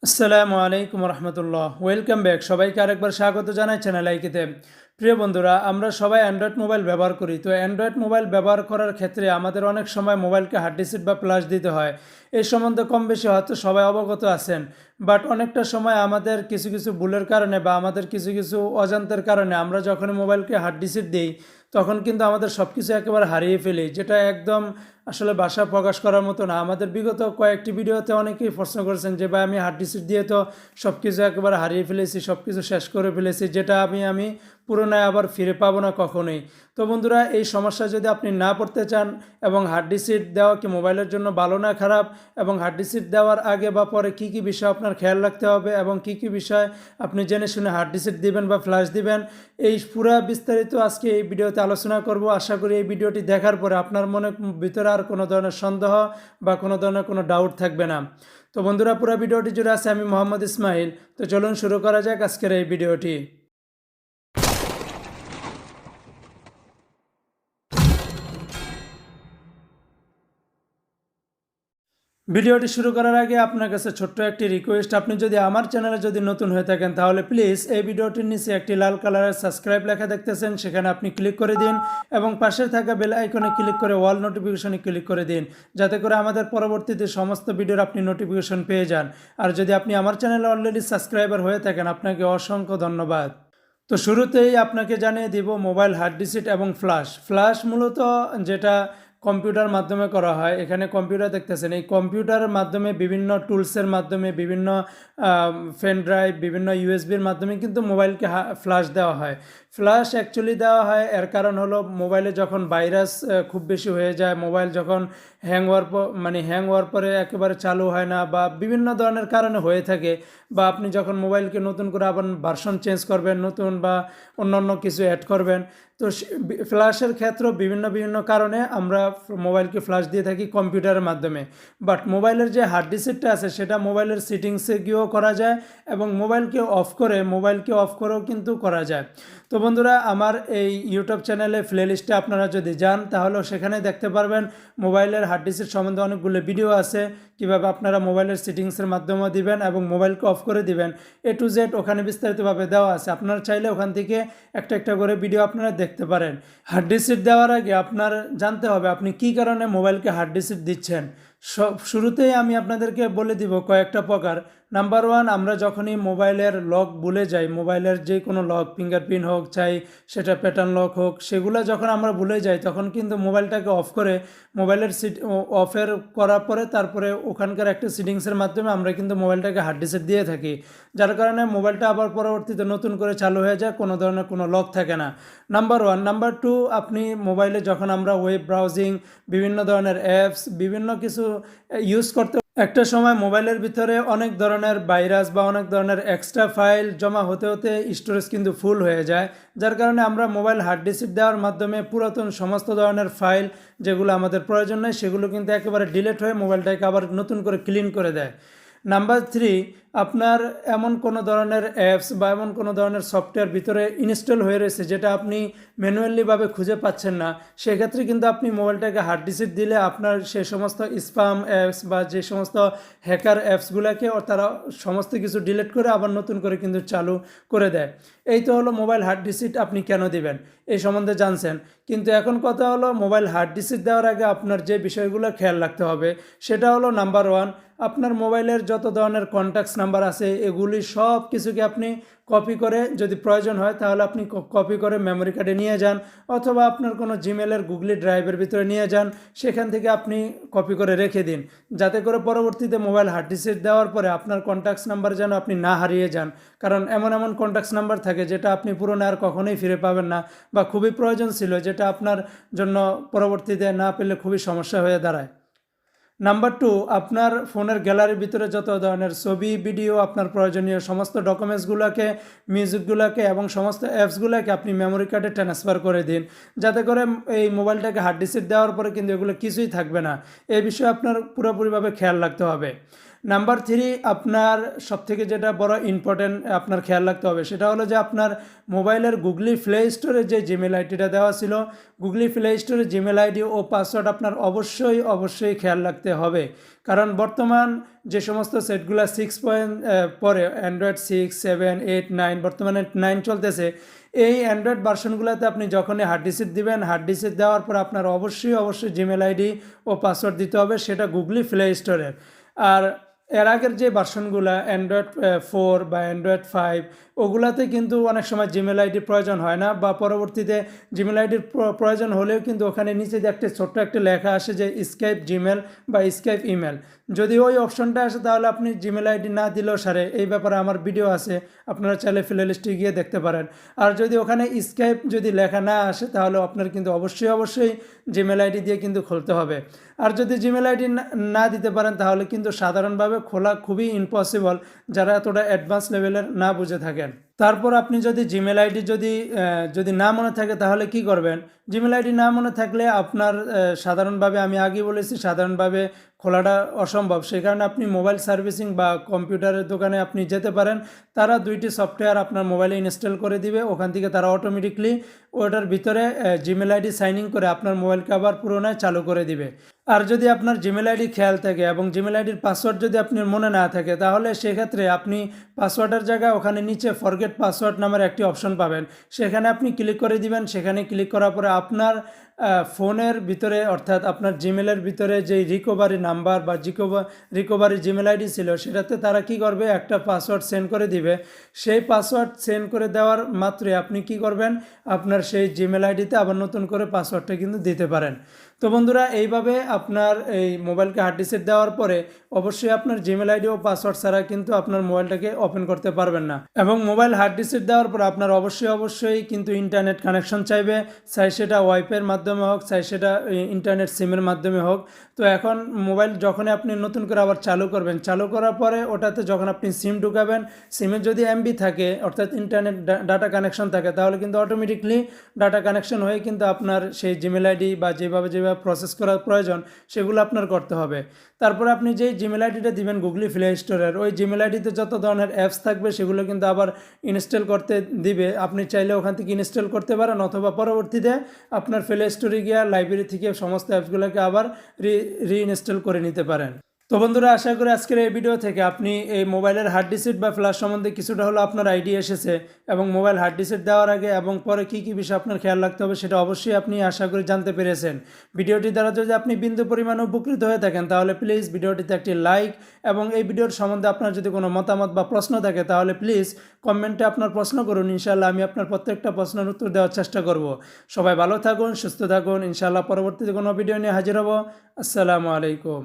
আসসালামু আলাইকুম রহমতুল্লাহ, welcome back. সবাইকে আরেকবার স্বাগত জানাই চ্যানেল আইকিতে। প্রিয় বন্ধুরা, আমরা সবাই অ্যান্ড্রয়েড মোবাইল ব্যবহার করি। তো অ্যান্ড্রয়েড মোবাইল ব্যবহার করার ক্ষেত্রে আমাদের অনেক সময় মোবাইলকে হার্ড ডিস্ক বা ফ্ল্যাশ দিতে হয়। এই সম্বন্ধে কম বেশি হয়তো সবাই অবগত আছেন। বাট অনেকটা সময় আমাদের কিছু কিছু ভুলের কারণে বা আমাদের কিছু কিছু অজান্তের কারণে আমরা যখন মোবাইলকে হার্ড ডিস্ক দিই, তখন কিন্তু আমাদের সব কিছু একেবারে হারিয়ে ফেলি, যেটা একদম আসলে ভাষা প্রকাশ করার মতো না। আমাদের বিগত কয়েকটি ভিডিওতে অনেকেই প্রশ্ন করেছেন যে ভাই, আমি হার্ড ডিস্ক দিয়ে তো সব কিছু একেবারে হারিয়ে ফেলেছি, সব কিছু শেষ করে ফেলেছি, যেটা আমি পুনরায় আবার ফিরে পাবো না কখনোই। তো বন্ধুরা, এই সমস্যা যদি আপনি না পড়তে চান এবং হার্ড ডিস্ক দেওয়া কি মোবাইলের জন্য ভালো না খারাপ, এবং হার্ড ডিস্ক দেওয়ার আগে বা পরে কি কি বিষয় আপনার খেয়াল রাখতে হবে এবং কি কি বিষয় আপনি জেনে শুনে হার্ড ডিস্ক দিবেন বা ফ্ল্যাশ দিবেন, এই পুরা বিস্তারিত আজকে এই ভিডিওতে আলোচনা করব। আশা করি এই ভিডিওটি দেখার পরে আপনার মনের ভিতরে আর কোনো ধরনের সন্দেহ বা কোনো ধরনের কোনো ডাউট থাকবে না। তো বন্ধুরা, পুরো ভিডিওটি জুড়ে আছে আমি মোহাম্মদ ইসমাইল। তো চলুন শুরু করা যাক আজকের এই ভিডিওটি। ভিডিওটি শুরু করার আগে আপনার কাছে ছোট্ট একটি রিকোয়েস্ট, আপনি যদি আমার চ্যানেলে যদি নতুন হয়ে থাকেন তাহলে প্লিজ এই ভিডিওটির নিচে একটি লাল কালারের সাবস্ক্রাইব লেখা দেখতেছেন, সেখানে আপনি ক্লিক করে দিন এবং পাশে থাকা বেল আইকনে ক্লিক করে অল নোটিফিকেশনে ক্লিক করে দিন, যাতে করে আমাদের পরবর্তীতে সমস্ত ভিডিওর আপনি নোটিফিকেশন পেয়ে যান। আর যদি আপনি আমার চ্যানেলে অলরেডি সাবস্ক্রাইবার হয়ে থাকেন, আপনাকে অসংখ্য ধন্যবাদ। তো শুরুতেই আপনাকে জানিয়ে দিব মোবাইল হার্ড ডিস্ক এবং ফ্ল্যাশ। ফ্ল্যাশ মূলত যেটা কম্পিউটার মাধ্যমে করা হয়, এখানে কম্পিউটার দেখতেছেন, এই কম্পিউটারের মাধ্যমে বিভিন্ন টুলসের মাধ্যমে বিভিন্ন পেন ড্রাইভ, বিভিন্ন ইউএসবির মাধ্যমে কিন্তু মোবাইলকে ফ্ল্যাশ দেওয়া হয়। ফ্ল্যাশ অ্যাকচুয়ালি দেওয়া হয় এর কারণ হলো, মোবাইলে যখন ভাইরাস খুব বেশি হয়ে যায়, মোবাইল যখন হ্যাং হওয়ার পরে একেবারে চালু হয় না বা বিভিন্ন ধরনের কারণে হয়ে থাকে, বা আপনি যখন মোবাইলকে নতুন করে আবার ভার্সন চেঞ্জ করবেন, নতুন বা অন্যান্য কিছু অ্যাড করবেন, তো ফ্ল্যাশের ক্ষেত্রেও বিভিন্ন বিভিন্ন কারণে আমরা মোবাইলকে ফ্ল্যাশ দিয়ে থাকি কম্পিউটারের মাধ্যমে। বাট মোবাইলের যে হার্ড ডিস্কটা আছে সেটা মোবাইলের সেটিংসে গিয়েও করা যায় এবং মোবাইলকে অফ করেও কিন্তু করা যায়। তো বন্ধুরা, আমার এই ইউটিউব চ্যানেলে প্লেলিস্টে আপনারা যদি যান তাহলেও সেখানে দেখতে পারবেন মোবাইলের হার্ড ডিস্কের সম্বন্ধে অনেকগুলো ভিডিও আছে, কিভাবে আপনারা মোবাইলের সেটিংসের মাধ্যমে দিবেন এবং মোবাইলকে অফ করে দিবেন, এ টু জেড ওখানে বিস্তারিতভাবে দেওয়া আছে। আপনারা চাইলে ওখান থেকে একটা একটা করে ভিডিও আপনারা দেখতে পারেন। হার্ড ডিস্ক দেওয়ার আগে আপনার জানতে হবে আপনি কি কারণে মোবাইলকে হার্ড ডিস্ক দিচ্ছেন। শুরুতেই আমি আপনাদেরকে বলে দিব কয়েকটা প্রকার। নাম্বার ওয়ান, আমরা যখনই মোবাইলের লক ভুলে যাই, মোবাইলের যে কোনো লক, ফিঙ্গারপ্রিন্ট হোক চাই সেটা প্যাটার্ন লক হোক, সেগুলো যখন আমরা ভুলে যাই তখন কিন্তু মোবাইলটাকে অফ করে মোবাইলের অফের করার পরে তারপরে ওখানকার একটা সেটিংসের মাধ্যমে আমরা কিন্তু মোবাইলটাকে হার্ড ডিস্ক দিয়ে থাকি, যার কারণে মোবাইলটা আবার পরবর্তীতে নতুন করে চালু হয়ে যায়, কোনো ধরনের কোনো লক থাকে না। Number one. নাম্বার টু, আপনি মোবাইলে যখন আমরা ওয়েব ব্রাউজিং, বিভিন্ন ধরনের অ্যাপস, বিভিন্ন কিছু ইউজ করতে, একটা সময় মোবাইলের ভিতরে অনেক ধরনের ভাইরাস বা অনেক ধরনের এক্সট্রা ফাইল জমা হতে হতে স্টোরেজ কিন্তু ফুল হয়ে যায়, যার কারণে আমরা মোবাইল হার্ড ডিস্ক দেওয়ার মাধ্যমে পুরাতন সমস্ত ধরনের ফাইল যেগুলো আমাদের প্রয়োজন নেই সেগুলো কিন্তু একেবারে ডিলিট হয়ে মোবাইলটাকে আবার নতুন করে ক্লিন করে দেয়। নাম্বার থ্রি, আপনার এমন কোনো ধরনের অ্যাপস বা এমন কোনো ধরনের সফটওয়্যার ভিতরে ইনস্টল হয়ে রয়েছে যেটা আপনি ম্যানুয়ালিভাবে খুঁজে পাচ্ছেন না, সেক্ষেত্রে কিন্তু আপনি মোবাইলটাকে হার্ড ডিস্ক দিলে আপনার সে সমস্ত স্প্যাম অ্যাপস বা যে সমস্ত হ্যাকার অ্যাপসগুলোকে তারা সমস্ত কিছু ডিলিট করে আবার নতুন করে কিন্তু চালু করে দেয়। এই তো হলো মোবাইল হার্ড ডিস্ক আপনি কেন দিবেন, এই সম্বন্ধে জানছেন। কিন্তু এখন কথা হলো, মোবাইল হার্ড ডিস্ক দেওয়ার আগে আপনার যে বিষয়গুলো খেয়াল রাখতে হবে সেটা হলো, নাম্বার ওয়ান, আপনার মোবাইলের যত ধরনের কন্ট্যাক্টস নাম্বার আছে এগুলি সব কিছুকে আপনি কপি করে, যদি প্রয়োজন হয় তাহলে আপনি কপি করে মেমোরি কার্ডে নিয়ে যান, অথবা আপনার কোনো জিমেলের গুগলি ড্রাইভের ভিতরে নিয়ে যান, সেখান থেকে আপনি কপি করে রেখে দিন, যাতে করে পরবর্তীতে মোবাইল হার্ড ডিস্ক দেওয়ার পরে আপনার কন্ট্যাক্টস নাম্বার যেন আপনি না হারিয়ে যান। কারণ এমন এমন কন্ট্যাক্টস নাম্বার থাকে যেটা আপনি পুরনো আর কখনোই ফিরে পাবেন না, বা খুবই প্রয়োজন ছিল যেটা আপনার জন্য পরবর্তীতে না পেলে খুবই সমস্যা হয়ে দাঁড়ায়। নাম্বার টু, আপনার ফোনের গ্যালারির ভিতরে যত ধরনের ছবি, ভিডিও, আপনার প্রয়োজনীয় সমস্ত ডকুমেন্টসগুলোকে, মিউজিকগুলোকে এবং সমস্ত অ্যাপসগুলোকে আপনি মেমোরি কার্ডে ট্রান্সফার করে দিন, যাতে করে এই মোবাইলটাকে হার্ড ডিস্ক দেওয়ার পরে কিন্তু এগুলো কিছুই থাকবে না। এই বিষয়ে আপনার পুরোপুরিভাবে খেয়াল রাখতে হবে। নাম্বার 3 আপনার সবথেকে যেটা বড় ইম্পর্টেন্ট আপনার খেয়াল রাখতে হবে সেটা হলো যে আপনার মোবাইলের গুগলি প্লে স্টোরে যে জিমেল আইডিটা দেওয়া ছিল, গুগলি প্লে স্টোরে জিমেল আইডি ও পাসওয়ার্ড আপনার অবশ্যই খেয়াল রাখতে হবে। কারণ বর্তমান যে সমস্ত সেটগুলো 6 পরে অ্যান্ড্রয়েড 6, 7, 8, 9, বর্তমানে 9 চলতেছে, এই অ্যান্ড্রয়েড ভার্সনগুলোতে আপনি যখনই হার্ড ডিস্ক দিবেন, হার্ড ডিস্ক দেওয়ার পর আপনার অবশ্যই জিমেল আইডি ও পাসওয়ার্ড দিতে হবে, সেটা গুগলি প্লে স্টোরের। আর এর আগের যে ভার্সনগুলো অ্যান্ড্রয়েড 4 বা অ্যান্ড্রয়েড 5, ওগুলাতে কিন্তু অনেক সময় জিমেল আইডির প্রয়োজন হয় না, বা পরবর্তীতে জিমেল আইডির প্রয়োজন হলেও কিন্তু ওখানে নিচে যে একটা ছোট্ট একটা লেখা আসে যে স্কাইপ জিমেল বা স্কাইপ ইমেল, যদি ওই অপশনটা আসে তাহলে আপনি জিমেল আইডি না দিলেও সারে। এই ব্যাপারে আমার ভিডিও আছে, আপনারা চাইলে প্লে লিস্টে গিয়ে দেখতে পারেন। আর যদি ওখানে স্কাইপ যদি লেখা না আসে তাহলে আপনার কিন্তু অবশ্যই জিমেল আইডি দিয়ে কিন্তু খুলতে হবে। আর যদি জিমেল আইডি না দিতে পারেন তাহলে কিন্তু সাধারণভাবে খোলা খুবই ইম্পসিবল, যারা এতটা অ্যাডভান্স লেভেলের না বুঝে থাকেন। তারপর আপনি যদি জিমেল আইডি যদি না মনে থাকে তাহলে কি করবেন? জিমেল আইডি না মনে থাকলে আপনার সাধারণভাবে, আমি আগে বলেছি, সাধারণভাবে খোলাটা অসম্ভব। সেই কারণে আপনি মোবাইল সার্ভিসিং বা কম্পিউটারের দোকানে আপনি যেতে পারেন, তারা 2টি সফটওয়্যার আপনার মোবাইলে ইনস্টল করে দিবে, ওখান থেকে তারা অটোমেটিকলি ওটার ভিতরে জিমেল আইডি সাইন ইন করে আপনার মোবাইলকে আবার পুনরায় চালু করে দিবে। আর যদি আপনার জিমেল আইডি খেয়াল থাকে এবং জিমেল আইডির পাসওয়ার্ড যদি আপনার মনে না থাকে, তাহলে সেক্ষেত্রে আপনি পাসওয়ার্ডের জায়গায় ওখানে নিচে ফরগেট পাসওয়ার্ড নামের একটি অপশন পাবেন, সেখানে আপনি ক্লিক করে দিবেন। সেখানে ক্লিক করার পরে আপনার ফোনের ভিতরে, অর্থাৎ আপনার জিমেলের ভিতরে যেই রিকভারি নাম্বার বা রিকভারি জিমেল আইডি ছিল, সেটাতে তারা কি করবে, একটা পাসওয়ার্ড সেন্ড করে দিবে। সেই পাসওয়ার্ড সেন্ড করে দেওয়ার মাত্রই আপনি কি করবেন, আপনার সেই জিমেল আইডিতে আবার নতুন করে পাসওয়ার্ডটা কিন্তু দিতে পারেন। তো বন্ধুরা, এইভাবে আপনার এই মোবাইলকে হার্ড ডিস্ক দেওয়ার পরে অবশ্যই আপনার জিমেল আইডি ও পাসওয়ার্ড ছাড়া কিন্তু আপনার মোবাইলটাকে ওপেন করতে পারবেন না। এবং মোবাইল হার্ড ডিস্ক দেওয়ার পর আপনার অবশ্যই কিন্তু ইন্টারনেট কানেকশন চাইবে, চাই সেটা ওয়াইফাইয়ের মাধ্যমে হোক, চাই সেটা ইন্টারনেট সিমের মাধ্যমে হোক। তো এখন মোবাইল যখন আপনি নতুন করে আবার চালু করবেন, চালু করার পরে ওটাতে যখন আপনি সিম ঢুকাবেন, সিমে যদি এমবি থাকে, অর্থাৎ ইন্টারনেট ডাটা কানেকশন থাকে, তাহলে কিন্তু অটোমেটিকলি ডাটা কানেকশন হয়ে কিন্তু আপনার সেই জিমেল আইডি বা যেভাবে প্রসেস করার প্রয়োজন সেগুলো আপনার করতে হবে। তারপর আপনি যেই জিমেল আইডিটা দিবেন গুগলি প্লে স্টোরের, ওই জিমেল আইডিতে যত ধরনের অ্যাপস থাকবে সেগুলো কিন্তু আবার ইনস্টল করতে দিবে। আপনি চাইলে ওখান থেকে ইনস্টল করতে পারেন, অথবা পরবর্তীতে আপনার প্লে স্টোরে গিয়ে লাইব্রেরি থেকে সমস্ত অ্যাপসগুলোকে আবার রিইনস্টল করে নিতে পারেন। তো বন্ধুরা, আশা করি আজকের এই ভিডিও থেকে আপনি এই মোবাইলের হার্ড ডিস্ক বা ফ্ল্যাশ সম্বন্ধে কিছুটা হলো আপনার আইডিয়া এসেছে, এবং মোবাইল হার্ড ডিস্ক দেওয়ার আগে এবং পরে কী কী বিষয় আপনার খেয়াল রাখতে হবে সেটা অবশ্যই আপনি আশা করি জানতে পেরেছেন। ভিডিওটি দ্বারা যদি আপনি বিন্দু পরিমাণে উপকৃত হয়ে থাকেন তাহলে প্লিজ ভিডিওটিতে একটি লাইক, এবং এই ভিডিওর সম্বন্ধে আপনার যদি কোনো মতামত বা প্রশ্ন থাকে তাহলে প্লিজ কমেন্টে আপনার প্রশ্ন করুন। ইনশাআল্লাহ আমি আপনার প্রত্যেকটা প্রশ্নের উত্তর দেওয়ার চেষ্টা করব। সবাই ভালো থাকুন, সুস্থ থাকুন। ইনশাআল্লাহ পরবর্তীতে কোনো ভিডিও নিয়ে হাজির হব। আসসালামু আলাইকুম।